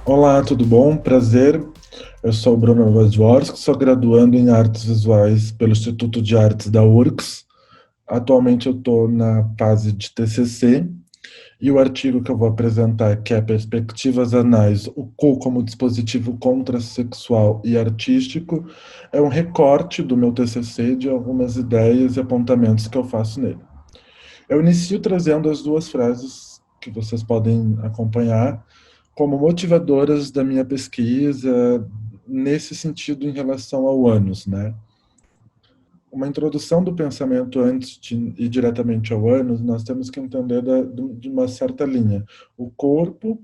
Olá, tudo bom? Prazer. Eu sou o Bruno Wojworski, sou graduando em Artes Visuais pelo Instituto de Artes da URGS. Atualmente eu estou na fase de TCC e o artigo que eu vou apresentar, que é Perspectivas Anais, o cu como dispositivo contrassexual e artístico, é um recorte do meu TCC de algumas ideias e apontamentos que eu faço nele. Eu inicio trazendo as duas frases que vocês podem acompanhar como motivadoras da minha pesquisa nesse sentido em relação ao ânus, né? Uma introdução do pensamento antes de ir diretamente ao ânus, nós temos que entender de uma certa linha. O corpo,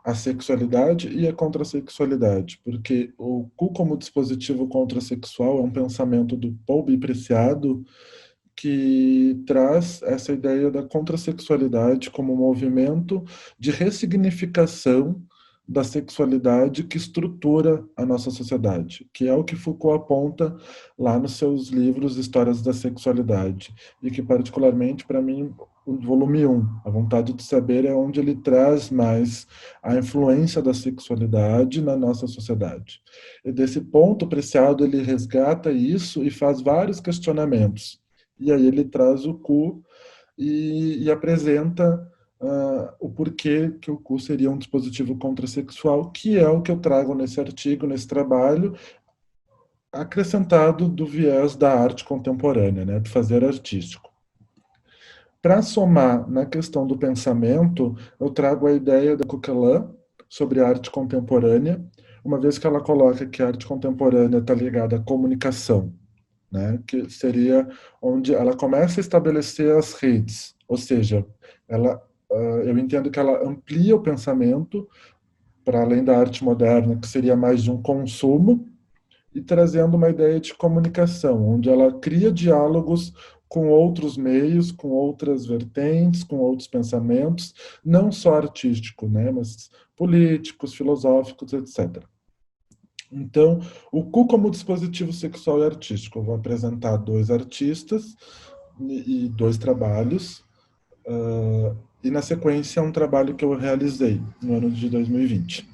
a sexualidade e a contrassexualidade, porque o cu como dispositivo contrassexual é um pensamento do Paul B. Preciado que traz essa ideia da contrassexualidade como um movimento de ressignificação da sexualidade que estrutura a nossa sociedade, que é o que Foucault aponta lá nos seus livros Histórias da Sexualidade, e que particularmente para mim o volume 1, A Vontade de Saber, é onde ele traz mais a influência da sexualidade na nossa sociedade. E desse ponto, Preciado ele resgata isso e faz vários questionamentos. E aí ele traz o cu e apresenta o porquê que o cu seria um dispositivo contrassexual, que é o que eu trago nesse artigo, nesse trabalho, acrescentado do viés da arte contemporânea, né, do fazer artístico. Para somar na questão do pensamento, eu trago a ideia da Coquelin sobre a arte contemporânea, uma vez que ela coloca que a arte contemporânea está ligada à comunicação, né? Que seria onde ela começa a estabelecer as redes, ou seja, ela, eu entendo que ela amplia o pensamento para além da arte moderna, que seria mais de um consumo, e trazendo uma ideia de comunicação, onde ela cria diálogos com outros meios, com outras vertentes, com outros pensamentos, não só artístico, né, mas políticos, filosóficos, etc. Então, o cu como dispositivo sexual e artístico. Eu vou apresentar dois artistas e dois trabalhos, e na sequência um trabalho que eu realizei no ano de 2020.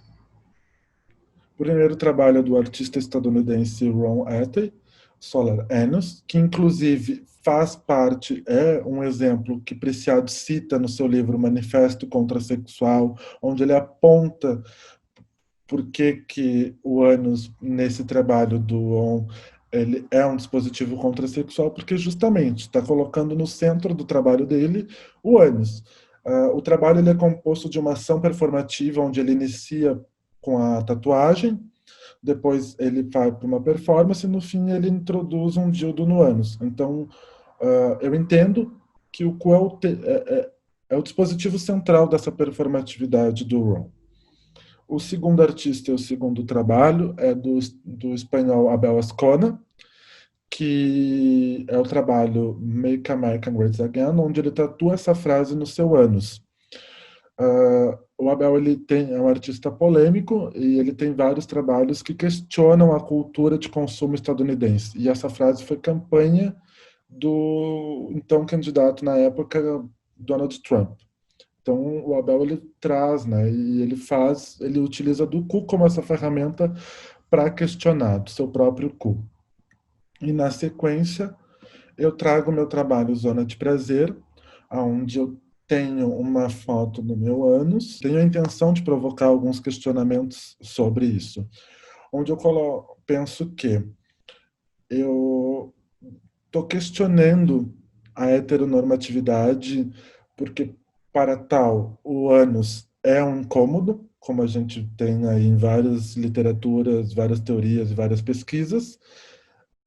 O primeiro trabalho é do artista estadunidense Ron Atey, Solar Annus, que inclusive faz parte, é um exemplo que Preciado cita no seu livro Manifesto Contrasexual, onde ele aponta por que, que o ânus, nesse trabalho do On, ele é um dispositivo contrassexual, porque justamente está colocando no centro do trabalho dele o ânus. O trabalho ele é composto de uma ação performativa, onde ele inicia com a tatuagem, depois ele vai para uma performance e no fim ele introduz um dildo no ânus. Então, eu entendo que o cu é o dispositivo central dessa performatividade do Ron. O segundo artista e o segundo trabalho é do espanhol Abel Ascona, que é o trabalho Make America Great Again, onde ele tatua essa frase no seu ânus. O Abel é um artista polêmico e ele tem vários trabalhos que questionam a cultura de consumo estadunidense. E essa frase foi campanha do então candidato na época, Donald Trump. Então, o Abel ele traz, né, e ele utiliza do cu como essa ferramenta para questionar do seu próprio cu. E na sequência, eu trago o meu trabalho Zona de Prazer, onde eu tenho uma foto no meu ânus, tenho a intenção de provocar alguns questionamentos sobre isso, onde penso que eu estou questionando a heteronormatividade, porque para tal, o ânus é um incômodo, como a gente tem aí em várias literaturas, várias teorias e várias pesquisas.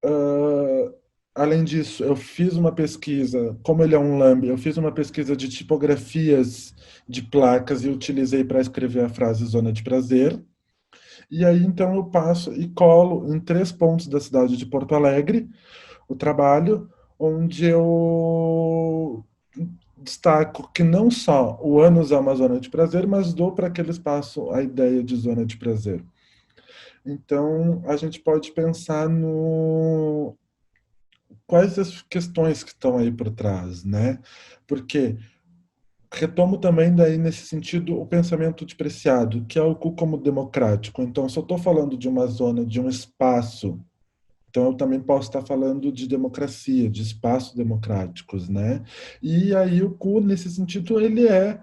Uh, Além disso, eu fiz uma pesquisa, como ele é um lambe, eu fiz uma pesquisa de tipografias de placas e utilizei para escrever a frase zona de prazer. E aí, então, eu passo e colo em 3 pontos da cidade de Porto Alegre o trabalho, onde eu destaco que não só o ânus é uma zona de prazer, mas dou para aquele espaço a ideia de zona de prazer. Então, a gente pode pensar no quais as questões que estão aí por trás, né? Porque retomo também daí nesse sentido o pensamento de Preciado, que é o cu como democrático. Então, se eu estou falando de uma zona, de um espaço, então eu também posso estar falando de democracia, de espaços democráticos, né? E aí o cu, nesse sentido, ele é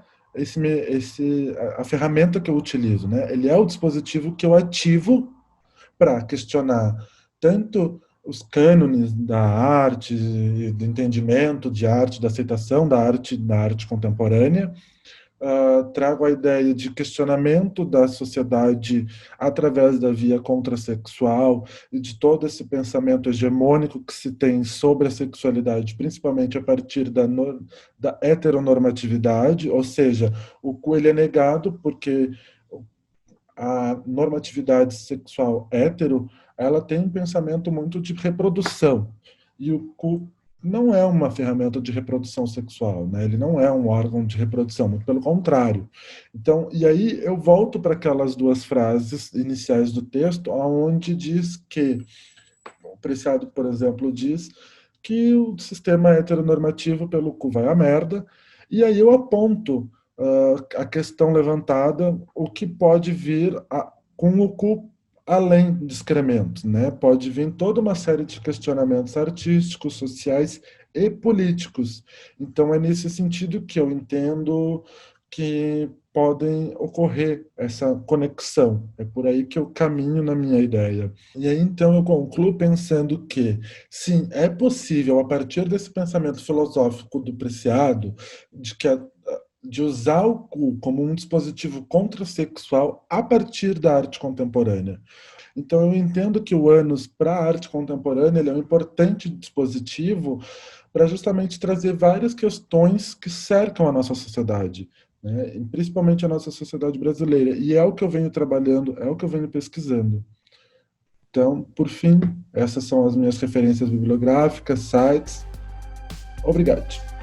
a ferramenta que eu utilizo, né? Ele é o dispositivo que eu ativo para questionar tanto os cânones da arte, do entendimento de arte, da aceitação da arte contemporânea. Trago a ideia de questionamento da sociedade através da via contrasexual e de todo esse pensamento hegemônico que se tem sobre a sexualidade, principalmente a partir da heteronormatividade, ou seja, o cu ele é negado porque a normatividade sexual hétero, ela tem um pensamento muito de reprodução. E o cu não é uma ferramenta de reprodução sexual, né? Ele não é um órgão de reprodução, muito pelo contrário. Então, e aí eu volto para aquelas duas frases iniciais do texto, onde diz que, o Preciado, por exemplo, diz que o sistema heteronormativo pelo cu vai à merda, e aí eu aponto a questão levantada, o que pode vir com o cu além de excrementos, né? Pode vir toda uma série de questionamentos artísticos, sociais e políticos. Então é nesse sentido que eu entendo que podem ocorrer essa conexão. É por aí que eu caminho na minha ideia. E aí então eu concluo pensando que, sim, é possível, a partir desse pensamento filosófico do Preciado, de usar o cu como um dispositivo contrasexual a partir da arte contemporânea. Então eu entendo que o ânus para a arte contemporânea ele é um importante dispositivo para justamente trazer várias questões que cercam a nossa sociedade, né? E principalmente a nossa sociedade brasileira. E é o que eu venho trabalhando, é o que eu venho pesquisando. Então, por fim, essas são as minhas referências bibliográficas, sites. Obrigado.